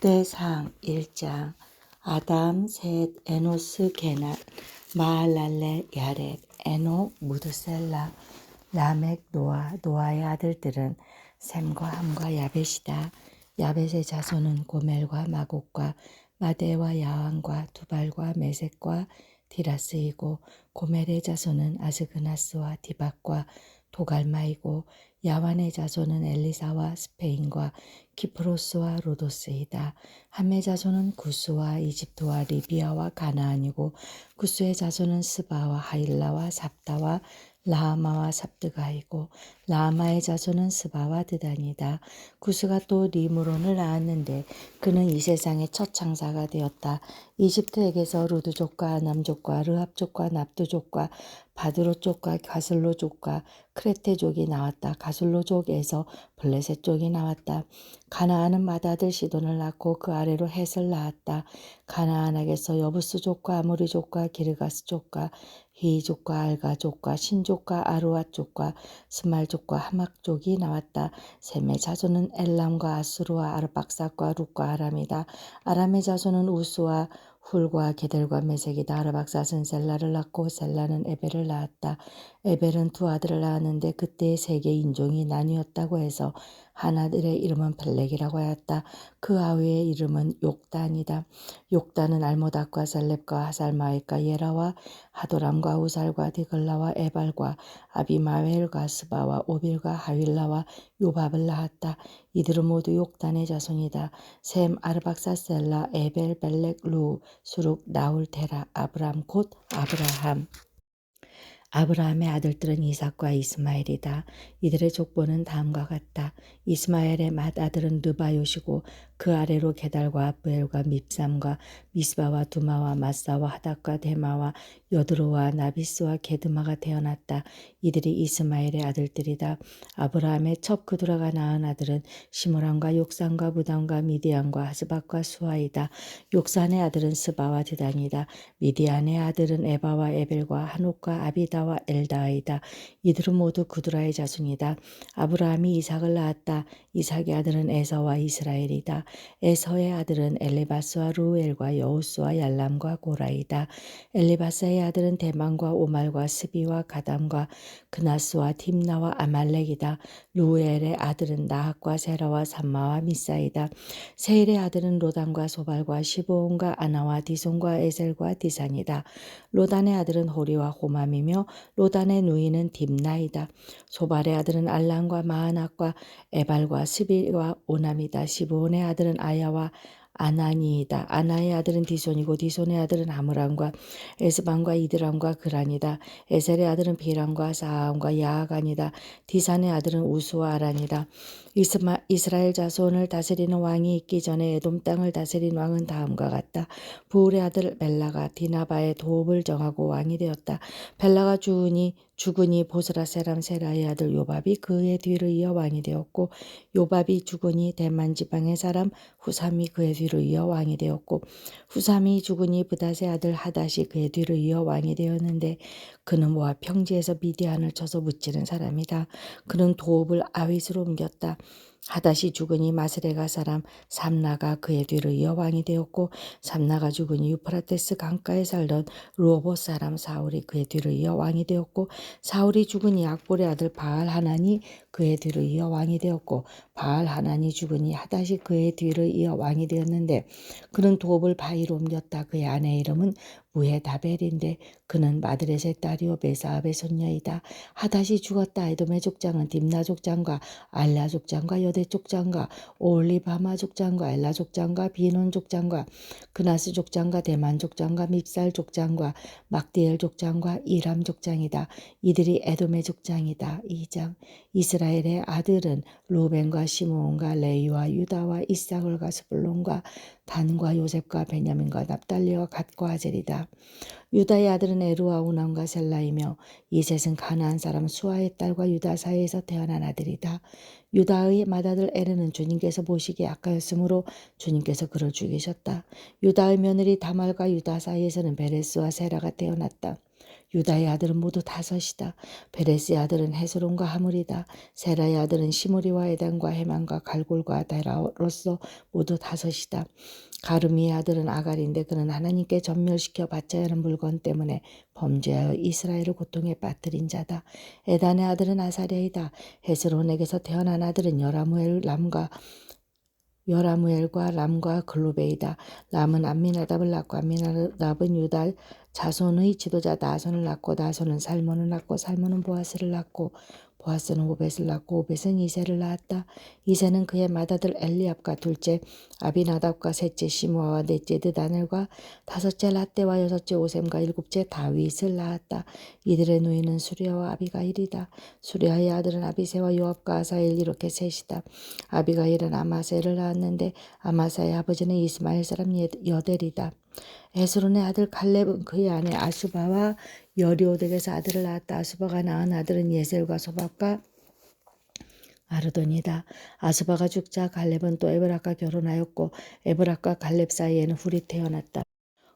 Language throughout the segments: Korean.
역대상 1장. 아담, 셋, 에노스, 게낫, 마할랄렐, 야렛, 에녹, 무드셀라, 라멕, 노아. 노아의 아들들은 셈과 함과 야벳이다. 야벳의 자손은 고멜과 마곡과 마대와 야왕과 두발과 메섹과 디라스이고, 고멜의 자손은 아스그나스와 디박과 도갈마이고, 야완의 자손은 엘리사와 스페인과 키프로스와 로도스이다. 함의 자손은 구스와 이집트와 리비아와 가나안이고, 구스의 자손은 스바와 하일라와 삽다와 라하마와 삽드가이고, 라하마의 자손은 스바와 드단이다. 구스가 또 리므론을 낳았는데 그는 이 세상의 첫 창사가 되었다. 이집트에게서 루드족과 아남족과 르합족과 납두족과 바드로족과 가슬로족과 크레테족이 나왔다. 가슬로족에서 블레셋족이 나왔다. 가나안은 맏아들 시돈을 낳고 그 아래로 헷을 낳았다. 가나안에게서 여부스족과 아모리족과 기르가스족과 히족과 알가족과 신족과 아루아족과 스말족과 하막족이 나왔다. 셈의 자손은 엘람과 아수르와 아르박삭과 룻과 아람이다. 아람의 자손은 우스와 훌과 게델과 메색이다. 아르박삭은 셀라를 낳고 셀라는 에벨을 낳았다. 에벨은 두 아들을 낳았는데 그때의 세계 인종이 나뉘었다고 해서 한 아들의 이름은 벨렉이라고 하였다. 그 아우의 이름은 욕단이다. 욕단은 알모닥과 셀렙과 하살마웻과 예라와 하도람과 우살과 디글라와 에발과 아비마웰과 스바와 오빌과 하윌라와 요밥을 낳았다. 이들은 모두 욕단의 자손이다. 셈, 아르박사, 셀라, 에벨, 벨렉, 루, 수룩, 나울, 테라, 아브람 곧 아브라함. 아브라함의 아들들은 이삭과 이스마엘이다. 이들의 족보는 다음과 같다. 이스마엘의 맏아들은 느바요시고 그 아래로 게달과 아브엘과 밉삼과 미스바와 두마와 마사와 하닥과 데마와 여드로와 나비스와 게드마가 태어났다. 이들이 이스마엘의 아들들이다. 아브라함의 첫 그두라가 낳은 아들은 시므람과 욕산과 부담과 미디안과 하스박과 수아이다. 욕산의 아들은 스바와 드단이다. 미디안의 아들은 에바와 에벨과 한옥과 아비다와 엘다이다. 이들은 모두 그두라의 자손이다. 아브라함이 이삭을 낳았다. 이삭의 아들은 에서와 이스라엘이다. 에서의 아들은 엘리바스와 루엘과 여우스와 얄람과 고라이다. 엘리바스의 아들은 대만과 오말과 스비와 가담과 그나스와 tim나와 아말렉이다. 루엘의 아들은 나학과 세라와 삼마와 미사이다. 세일의 아들은 로단과 소발과 시브온과 아나와 디손과 에셀과 디산이다. 로단의 아들은 호리와 호맘이며 로단의 누이는 딥나이다. 소발의 아들은 알란과 마하낙과 에발과 스비와 오남이다. 시브온의 아들은 아야와 아나니이다. 아나의 아들은 디손이고 디손의 아들은 아므람과 에스반과 이드람과 그란이다. 에셀의 아들은 비람과 사함과 야하간이다. 디산의 아들은 우스와 아란이다. 이스라엘 자손을 다스리는 왕이 있기 전에 에돔 땅을 다스린 왕은 다음과 같다. 부울의 아들 벨라가 디나바의 도읍을 정하고 왕이 되었다. 벨라가 죽으니 보스라 세람 세라의 아들 요밥이 그의 뒤를 이어 왕이 되었고, 요밥이 죽으니 대만 지방의 사람 후삼이 그의 뒤를 이어 왕이 되었고, 후삼이 죽으니 브닷의 아들 하닷이 그의 뒤를 이어 왕이 되었는데, 그는 모압 평지에서 미디안을 쳐서 무찌른 사람이다. 그는 도읍을 아윗으로 옮겼다. 하닷이 죽으니 마스레가 사람 삼나가 그의 뒤를 이어 왕이 되었고, 삼나가 죽으니 유프라테스 강가에 살던 르호봇 사람 사울이 그의 뒤를 이어 왕이 되었고, 사울이 죽으니 악볼의 아들 바알 하나니 그의 뒤를 이어 왕이 되었고, 바알 하나니 죽으니 하닷이 그의 뒤를 이어 왕이 되었는데, 그는 도읍을 바위로 옮겼다. 그의 아내의 이름은 무헤다벨인데 그는 마드렛의 딸이요 베사압의 손녀이다. 하닷이 죽었다. 에돔의 족장은 딥나 족장과 알라 족장과 여대 족장과 올리바마 족장과 엘라 족장과 비논 족장과 그나스 족장과 대만 족장과 밉살 족장과 막디엘 족장과 이람 족장이다. 이들이 에돔의 족장이다. 2장. 이스라엘의 아들은 루벤과 시므온과 레위와 유다와 이사글과 스불론과 단과 요셉과 베냐민과 납달리와 갓과 아젤이다. 유다의 아들은 에루와 우남과 셀라이며 이셋은 가나안 사람 수아의 딸과 유다 사이에서 태어난 아들이다. 유다의 맏아들 에르는 주님께서 보시기에 악하였으므로 주님께서 그를 죽이셨다. 유다의 며느리 다말과 유다 사이에서는 베레스와 세라가 태어났다. 유다의 아들은 모두 다섯이다. 베레스의 아들은 헤스론과 하물이다. 세라의 아들은 시므리와 에단과 헤만과 갈골과 데라로서 모두 다섯이다. 가르미의 아들은 아갈인데 그는 하나님께 전멸시켜 받쳐야 하는 물건 때문에 범죄하여 이스라엘을 고통에 빠뜨린 자다. 에단의 아들은 아사랴이다. 헤스론에게서 태어난 아들은 여라무엘과 람과 글로베이다. 람은 암미나답을 낳고 암미나답은 유다 자손의 지도자 나손을 낳고 나손은 살몬을 낳고 살몬은 보아스를 낳고 보아스는 오벳을 낳고 오벳은 이새를 낳았다. 이새는 그의 맏아들 엘리압과 둘째 아비나답과 셋째 시므아와 넷째 드다넬과 다섯째 라떼와 여섯째 오셈과 일곱째 다윗을 낳았다. 이들의 누이는 수리아와 아비가일이다. 수리아의 아들은 아비새와 요압과 아사엘 이렇게 셋이다. 아비가일은 아마세를 낳았는데 아마사의 아버지는 이스마엘 사람 여델이다. 에스론의 아들 갈렙은 그의 아내 아수바와 여리오덱에서 아들을 낳았다. 아수바가 낳은 아들은 예셀과 소밥과 아르돈이다. 아수바가 죽자 갈렙은 또 에브락과 결혼하였고 에브락과 갈렙 사이에는 훌이 태어났다.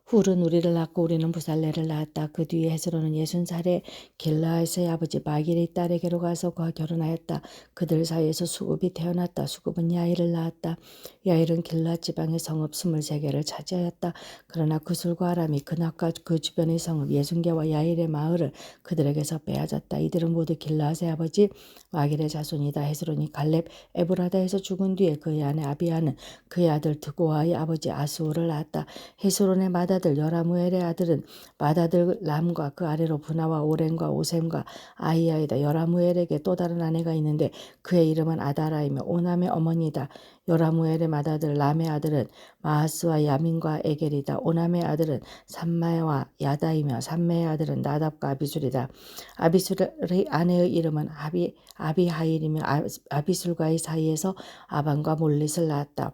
훌은 우리를 낳고 우리는 부살레를 낳았다. 그 뒤에 헤스론은 60살에 길라에서의 아버지 마길의 딸에게로 가서 그와 결혼하였다. 그들 사이에서 수굽이 태어났다. 수굽은 야일을 낳았다. 야일은 길라 지방의 성읍 23개를 차지하였다. 그러나 구술과 아람이 그낙과 그 주변의 성읍 60개와 야일의 마을을 그들에게서 빼앗았다. 이들은 모두 길라의 아버지 마길의 자손이다. 헤스론이 갈렙 에브라다에서 죽은 뒤에 그의 아내 아비아는 그의 아들 드고아의 아버지 아스우를 낳았다. 헤스론의 맏아들 여라무엘의 아들은 맏아들 람과 그 아래로 분하와 오렌과 오셈과 아이야이다. 여라무엘에게 또 다른 아내가 있는데 그의 이름은 아다라이며 오남의 어머니다. 여라무엘의 맏아들 람의 아들은 마하스와 야민과 에겔이다. 오남의 아들은 삼마와 야다이며 삼매의 아들은 나답과 아비술이다. 아비술의 아내의 이름은 아비하일이며 아비술과의 사이에서 아반과 몰릿을 낳았다.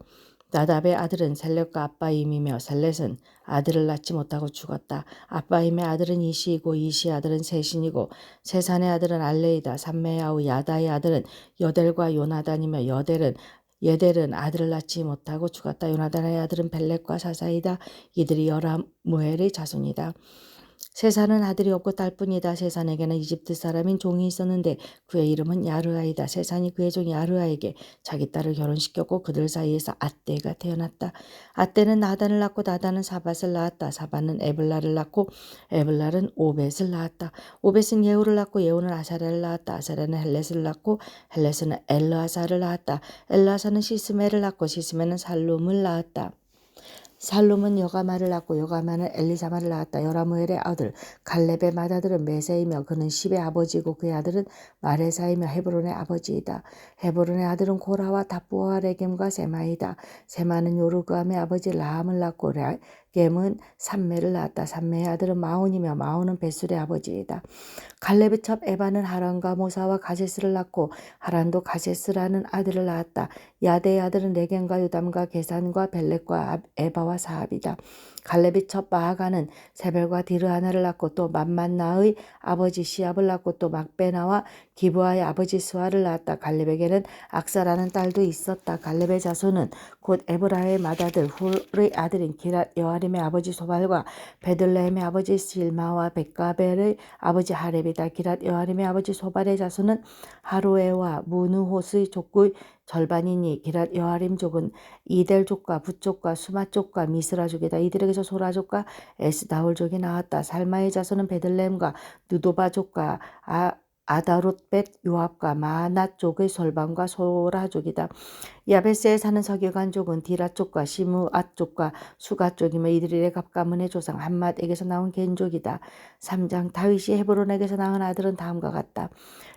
나답의 아들은 셀렛과 아빠임이며 셀렛은 아들을 낳지 못하고 죽었다. 아빠임의 아들은 이시이고 이시의 아들은 세신이고 세산의 아들은 알레이다. 삼매의 아우 야다의 아들은 여델과 요나단이며 예델은 아들을 낳지 못하고 죽었다. 요나단의 아들은 벨렉과 사사이다. 이들이 여라무엘의 자손이다. 세산은 아들이 없고 딸뿐이다. 세산에게는 이집트 사람인 종이 있었는데 그의 이름은 야르아이다. 세산이 그의 종 야르아에게 자기 딸을 결혼시켰고 그들 사이에서 앗대가 태어났다. 앗대는 나단을 낳고 나단은 사밧을 낳았다. 사밧은 에블라를 낳고 에블라는 오벳을 낳았다. 오벳은 예후를 낳고 예후는 아사랴를 낳았다. 아사랴는 헬렛을 낳고 헬렛은 엘르아사를 낳았다. 엘르아사는 시스메를 낳고 시스메는 살룸을 낳았다. 살룸은 여가마를 낳고 여가마는 엘리사마를 낳았다. 여라무엘의 아들 갈렙의 맏아들은 메세이며 그는 십의 아버지고 그의 아들은 마레사이며 헤브론의 아버지이다. 헤브론의 아들은 고라와 다부와 레겜과 세마이다. 세마는 요르그암의 아버지 라함을 낳고 겜은 삼매를 낳았다. 삼매의 아들은 마온이며 마온은 베술의 아버지이다. 갈렙의 첩 에바는 하란과 모사와 가세스를 낳고 하란도 가세스라는 아들을 낳았다. 야대의 아들은 레겐과 유담과 게산과 벨렉과 에바와 사합이다. 갈렙의 첩 마아가는 세벨과 디르하나를 낳고 또 맘만나의 아버지 시압을 낳고 또 막베나와 기브아의 아버지 스와를 낳았다. 갈렙에게는 악사라는 딸도 있었다. 갈렙의 자손은 곧 에브라의 맏아들 훌의 아들인 기랏 여아림의 아버지 소발과 베들레헴의 아버지 실마와 백가벨의 아버지 하렙이다. 기랏 여아림의 아버지 소발의 자손은 하로에와 무누호스의 족구의 절반이니 기랏 여아림족은 이델족과 붓족과 수마족과 미스라족이다. 이들에게서 소라족과 에스다올족이 나왔다. 살마의 자손은 베들레헴과 누도바족과 아다롯벳 요압과 마낫족의 솔방과 소라족이다. 야베스에 사는 서기관족은 디라족과 시므앗족과 수가족이며 이들의 갑가문의 조상 함맛에게서 나온 겐족이다. 3장 다윗이 헤브론에게서 낳은 아들은 다음과 같다.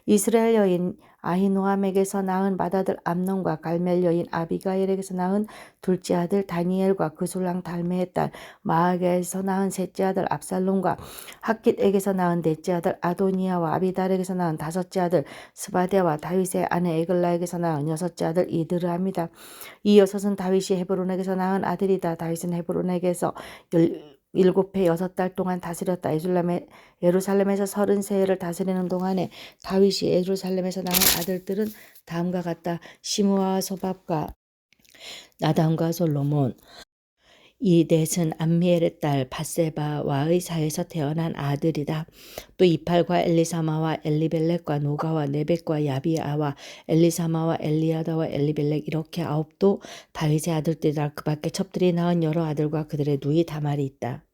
이스라엘 여인 아히노함에게서 낳은 맏아들 암논과 갈멜 여인 아비가일에게서 낳은 둘째 아들 다니엘과 그술랑 달메의 딸 마아게에서 낳은 셋째 아들 압살롬과 핫깃에게서 낳은 넷째 아들 아도니아와 아비달에게서 낳은 다섯째 아들 스바데와 다윗의 아내 에글라에게서 낳은 여섯째 아들 이드르함이다. 이 여섯은 다윗이 헤브론에게서 낳은 아들이다. 다윗은 헤브론에게서 7해 6달 동안 다스렸다. 예루살렘에서 33해를 다스리는 동안에 다윗이 예루살렘에서 낳은 아들들은 다음과 같다. 시므아와 소밥과 나단과 솔로몬 이 넷은 암미엘의 딸 밧세바와의 사에서 태어난 아들이다. 또 이팔과 엘리사마와 엘리벨렉과 노가와 네벡과 야비아와 엘리사마와 엘리아다와 엘리벨렉 이렇게 아홉도 다윗의 아들들이다. 그 밖에 첩들이 낳은 여러 아들과 그들의 누이 다말이 있다.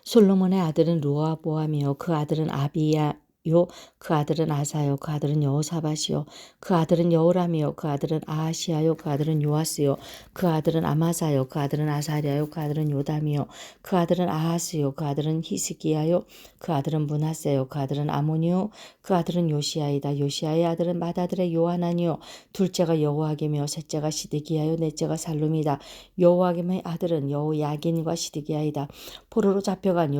솔로몬의 아들은 르호보암이요 그 아들은 아비야요 그 아들은 아사요 그 아들은 여호사밧이요 그 아들은 여호람이요 그 아들은 아하시야요 그 아들은 요아스요 그 아들은 아마사요 그 아들은 아사랴요 그 아들은 요담이요 그 아들은 아하스요 그 아들은 히스기야요 그 아들은 므낫세요 그 아들은 아모니요 그 아들은 요시야이다. 요시야의 아들은 맏아들의 요하나니요 둘째가 여호아김이요 셋째가 시드기야요 넷째가 살룸이다. 여호아김의 아들은 여호야긴과 시드기야이다. 포로로 잡혀간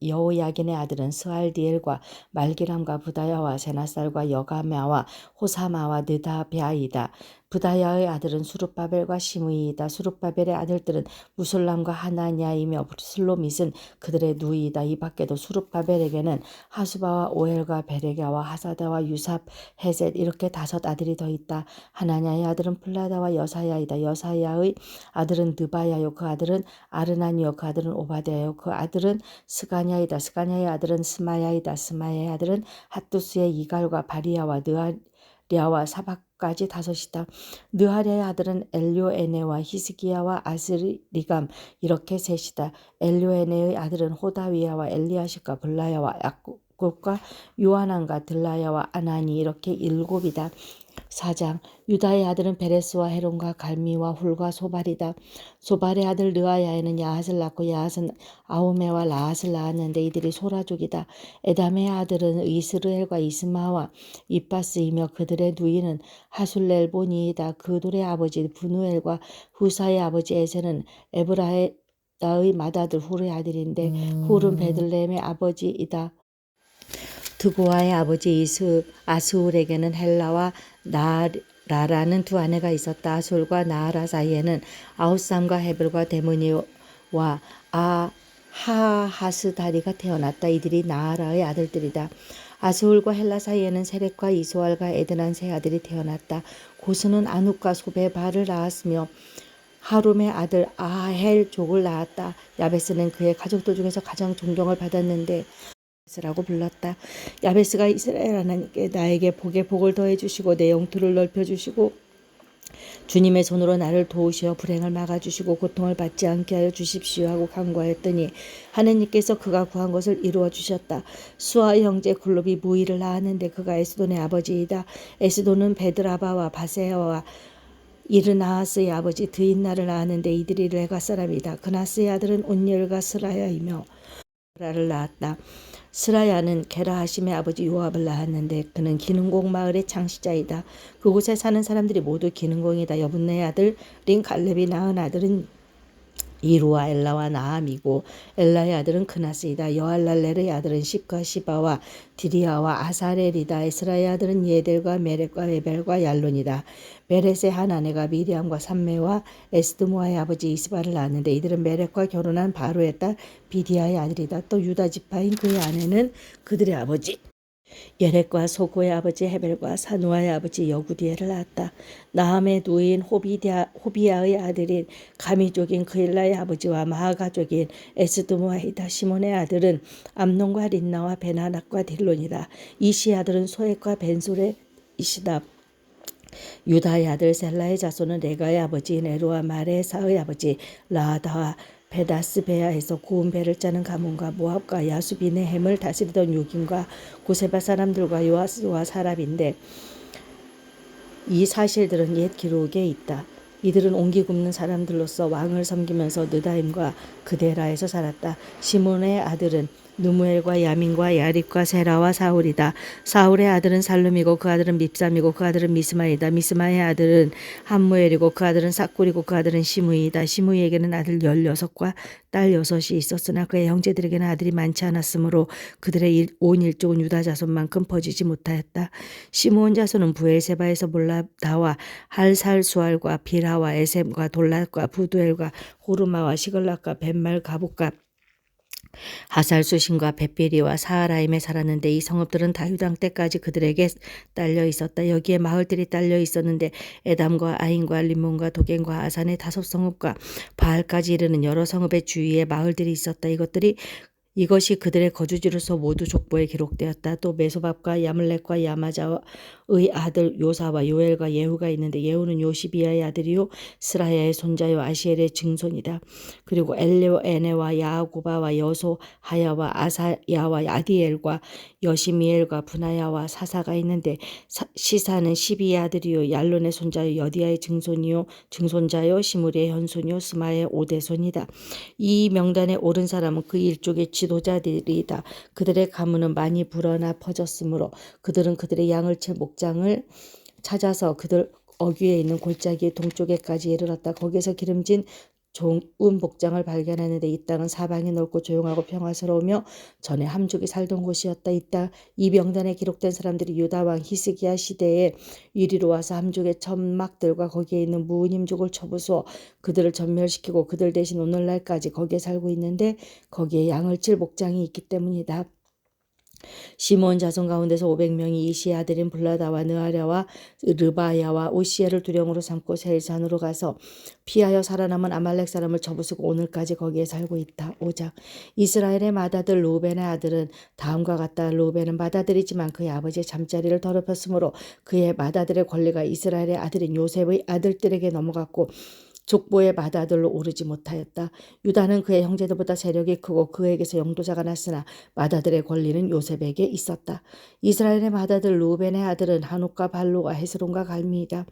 여호야긴의 아들은 스알디엘과 말기람과 부다야와 세나살과 여가마와 호사마와 느다베아이다. 부다야의 아들은 수룹바벨과 시므이이다. 수룹바벨의 아들들은 무술람과 하나냐이며 슬로밋은 그들의 누이이다. 이 밖에도 수룹바벨에게는 하수바와 오엘과 베레가와 하사다와 유삽, 헤셋 이렇게 5 아들이 더 있다. 하나냐의 아들은 플라다와 여사야이다. 여사야의 아들은 느바야요 그 아들은 아르나니요 그 아들은 오바데야요 그 아들은 스가냐이다. 스가냐의 아들은 스마야이다. 스마야의 아들은 핫두스의 이갈과 바리야와 느아랴와 사박까지 5이다. 느하랴의 아들은 엘료에네와 히스기야와 아스리감 이렇게 3이다. 엘료에네의 아들은 호다위야와 엘리아십과 블라야와 야곱과 요하난과 들라야와 아나니 이렇게 7이다. 4장 유다의 아들은 베레스와 헤론과 갈미와 훌과 소발이다. 소발의 아들 르아야에는 야핫을 낳고 야핫은 아우메와 라핫을 낳았는데 이들이 소라족이다. 에담의 아들은 이스르엘과 이스마와 이빠스이며 그들의 누이는 하술렐본이이다. 그들의 아버지 분우엘과 후사의 아버지 에셀은 에브라의 맏아들 훌의 아들인데 훌은 베들레헴의 아버지이다. 드고아의 아버지 아스울에게는 헬라와 나라라는 2 아내가 있었다. 아술과 나아라 사이에는 아우삼과 헤벨과 데모니와 하하스다리가 태어났다. 이들이 나아라의 아들들이다. 아스울과 헬라 사이에는 세렉과 이소알과 에드난 3 아들이 태어났다. 고스는 아눅과 소베바를 낳았으며 하룸의 아들 아헬족을 낳았다. 야베스는 그의 가족들 중에서 가장 존경을 받았는데 야베스라고 불렀다. 야베스가 이스라엘 하나님께 나에게 복에 복을 더해주시고 내 영토를 넓혀주시고 주님의 손으로 나를 도우시어 불행을 막아주시고 고통을 받지 않게 하여 주십시오 하고 간구하였더니 하느님께서 그가 구한 것을 이루어 주셨다. 수아의 형제 글롭이 무이를 낳았는데 그가 에스돈의 아버지이다. 에스돈은 베드라바와 바세아와 이르나하스의 아버지 드인나를 낳았는데 이들이 레가 사람이다. 그나스의 아들은 온니엘과 스라야이며 라를 낳았다. 스라야는 게라하심의 아버지 요압을 낳았는데 그는 기능공 마을의 창시자이다. 그곳에 사는 사람들이 모두 기능공이다. 여분네의 아들인 갈렙이 낳은 아들은 이루와 엘라와 나함이고 엘라의 아들은 크나스이다. 여할랄렐의 아들은 십과 시바와 디리아와 아사렐이다. 에스라의 아들은 예델과 메렉과 에벨과 얄론이다. 메렛의 한 아내가 미리암과 삼메와 에스드모아의 아버지 이스바를 낳았는데 이들은 메렉과 결혼한 바로의 딸 비디아의 아들이다. 또 유다 지파인 그의 아내는 그들의 아버지 예렉과 소고의 아버지 헤벨과 사누아의 아버지 여구디엘을 낳았다. 나함의 누이인 호비야의 아들인 가미족인 그일라의 아버지와 마하가족인 에스드모아이다. 시몬의 아들은 암논과 린나와 베나낙과 딜론이다. 이시의 아들은 소액과 벤소레이시다. 유다의 아들 셀라의 자손은 레가의 아버지인 에로와 마레사의 아버지 라다와 베다스베아에서 고운 배를 짜는 가문과 모압과 야수빈의 햄을 다스리던 요김과 고세바 사람들과 요아스와 사랍인데 이 사실들은 옛 기록에 있다. 이들은 옹기 굽는 사람들로서 왕을 섬기면서 느다임과 그데라에서 살았다. 시몬의 아들은 누무엘과 야민과 야립과 세라와 사울이다. 사울의 아들은 살룸이고 그 아들은 밉삼이고 그 아들은 미스마이다. 미스마의 아들은 함무엘이고 그 아들은 삭굴이고 그 아들은 시므이다. 시므이에게는 아들 16과 딸 6이 있었으나 그의 형제들에게는 아들이 많지 않았으므로 그들의 온 일족은 유다 자손만큼 퍼지지 못하였다. 시므온 자손은 부엘세바에서 몰라다와 할살수알과 비라와 에셈과 돌랏과 부두엘과 호르마와 시글락과 벤말 가복과 하살수신과 벳비리와 사하라임에 살았는데 이 성읍들은 다윗 왕 때까지 그들에게 딸려 있었다. 여기에 마을들이 딸려 있었는데 에담과 아인과 림몬과 도겐과 아산의 5성읍과 바알까지 이르는 여러 성읍의 주위에 마을들이 있었다. 이것이 그들의 거주지로서 모두 족보에 기록되었다. 또 메소밥과 야물렉과 야마자의 아들 요사와 요엘과 예후가 있는데 예후는 요시비아의 아들이요 스라야의 손자요 아시엘의 증손이다. 그리고 엘레에네와 야고바와 여소하야와 아사야와 아디엘과 여시미엘과 분하야와 사사가 있는데 시사는 시비의 아들이요 얄론의 손자요 여디아의 증손자요 시므리의 현손이요 스마의 오대손이다. 이 명단에 오른 사람은 그 일족의 지도자들이다. 그들의 가문은 많이 불어나 퍼졌으므로 그들은 그들의 양을 칠 목장을 찾아서 그들 어귀에 있는 골짜기 동쪽에까지 이르렀다. 거기에서 기름진 좋은 목장을 발견하는데 이 땅은 사방이 넓고 조용하고 평화스러우며 전에 함족이 살던 곳이었다. 이 명단에 기록된 사람들이 유다 왕 히스기야 시대에 이리로 와서 함족의 천막들과 거기에 있는 무은임족을 쳐부수어 그들을 전멸시키고 그들 대신 오늘날까지 거기에 살고 있는데 거기에 양을 칠 목장이 있기 때문이다. 시몬 자손 가운데서 500명이 이시의 아들인 블라다와 느아랴와 르바야와 오시엘을 두령으로 삼고 셀산으로 가서 피하여 살아남은 아말렉 사람을 쳐부수고 오늘까지 거기에 살고 있다. 5장 이스라엘의 맏아들 르우벤의 아들은 다음과 같다. 르우벤은 맏아들이지만 그의 아버지의 잠자리를 더럽혔으므로 그의 맏아들의 권리가 이스라엘의 아들인 요셉의 아들들에게 넘어갔고 족보의 맏아들로 오르지 못하였다. 유다는 그의 형제들보다 세력이 크고 그에게서 영도자가 났으나 맏아들의 권리는 요셉에게 있었다. 이스라엘의 맏아들 르우벤의 아들은 한옥과 발로가 헤스론과 갈미이다.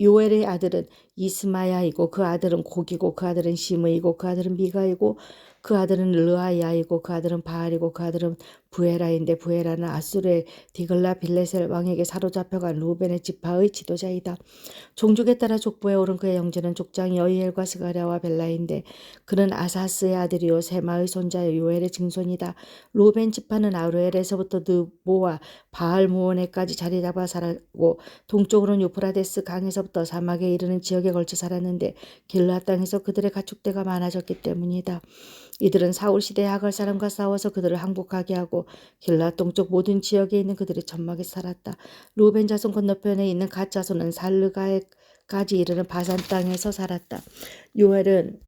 요엘의 아들은 이스마야이고 그 아들은 고기고 그 아들은 시므이고 그 아들은 미가이고 그 아들은 르아야이고 그 아들은 바알이고 그 아들은 부에라인데 부에라는 아수르의 디글라 빌레셀 왕에게 사로잡혀간 루벤의 지파의 지도자이다. 종족에 따라 족보에 오른 그의 형제는 족장 여이엘과 스가랴와 벨라인데 그는 아사스의 아들이요 세마의 손자요 요엘의 증손이다. 루벤 지파는 아루엘에서부터 느보와 바알무온에까지 자리 잡아 살았고 동쪽으로는 유프라데스 강에서부터 사막에 이르는 지역에 걸쳐 살았는데 길라 땅에서 그들의 가축대가 많아졌기 때문이다. 이들은 사울 시대의 하갈 사람과 싸워서 그들을 항복하게 하고 길라 동쪽 모든 지역에 있는 그들의 천막에 살았다. 루벤 자손 건너편에 있는 갓 자손은 살르가에까지 이르는 바산 땅에서 살았다. 요엘은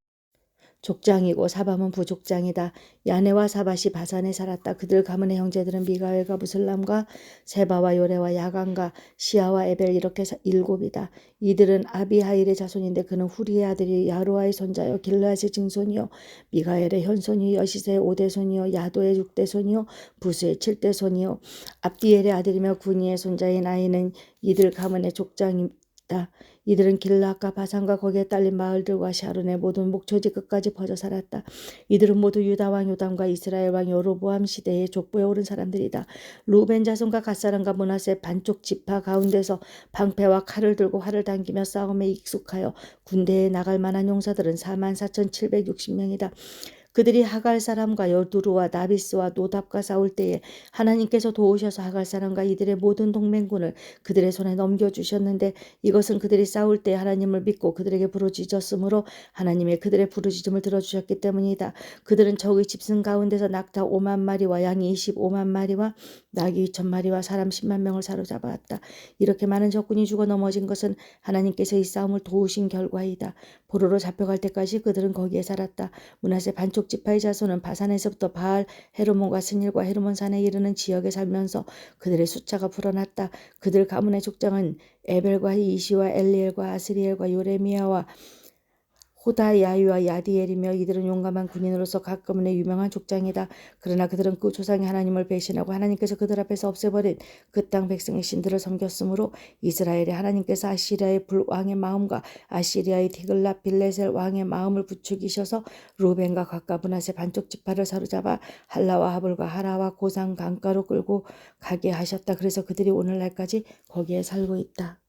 족장이고 사밤은 부족장이다. 야네와 사밧이 바산에 살았다. 그들 가문의 형제들은 미가엘과 무슬람과 세바와 요레와 야간과 시아와 에벨 이렇게 7이다. 이들은 아비하일의 자손인데 그는 후리의 아들이 야로아의 손자요 길르앗의 증손이요 미가엘의 현손이요 여시세의 5대손이요 야도의 6대손이요 부스의 7대손이요 압디엘의 아들이며 구니의 손자인 아이는 이들 가문의 족장이다. 이들은 길라앗과 바산과 거기에 딸린 마을들과 샤론의 모든 목초지 끝까지 퍼져 살았다. 이들은 모두 유다 왕 요담과 이스라엘 왕 여로보암 시대의 족보에 오른 사람들이다. 루벤 자손과 갓사람과 므낫세 반쪽 지파 가운데서 방패와 칼을 들고 활을 당기며 싸움에 익숙하여 군대에 나갈 만한 용사들은 44,760명이다. 그들이 하갈 사람과 여두루와 나비스와 노답과 싸울 때에 하나님께서 도우셔서 하갈 사람과 이들의 모든 동맹군을 그들의 손에 넘겨주셨는데 이것은 그들이 싸울 때 하나님을 믿고 그들에게 부르짖었으므로 하나님의 그들의 부르짖음을 들어주셨기 때문이다. 그들은 적의 집승 가운데서 낙타 5만 마리와 양이 25만 마리와 낙이 2,000마리와 사람 10만 명을 사로잡아왔다. 이렇게 많은 적군이 죽어 넘어진 것은 하나님께서 이 싸움을 도우신 결과이다. 보로로 잡혀갈 때까지 그들은 거기에 살았다. 므낫세 반쪽 지파의 자손은 바산에서부터 바알 헤르몬과 스닐과 헤르몬산에 이르는 지역에 살면서 그들의 숫자가 불어났다. 그들 가문의 족장은 에벨과 이시와 엘리엘과 아스리엘과 요레미야와 호다야유와 야디엘이며 이들은 용감한 군인으로서 각 가문의 유명한 족장이다. 그러나 그들은 그 조상의 하나님을 배신하고 하나님께서 그들 앞에서 없애버린 그 땅 백성의 신들을 섬겼으므로 이스라엘의 하나님께서 아시리아의 왕의 마음과 아시리아의 디글라 빌레셀 왕의 마음을 부추기셔서 루벤과 갓과 므낫세 반쪽 지파를 사로잡아 할라와 하볼과 하라와 고산 강가로 끌고 가게 하셨다. 그래서 그들이 오늘날까지 거기에 살고 있다.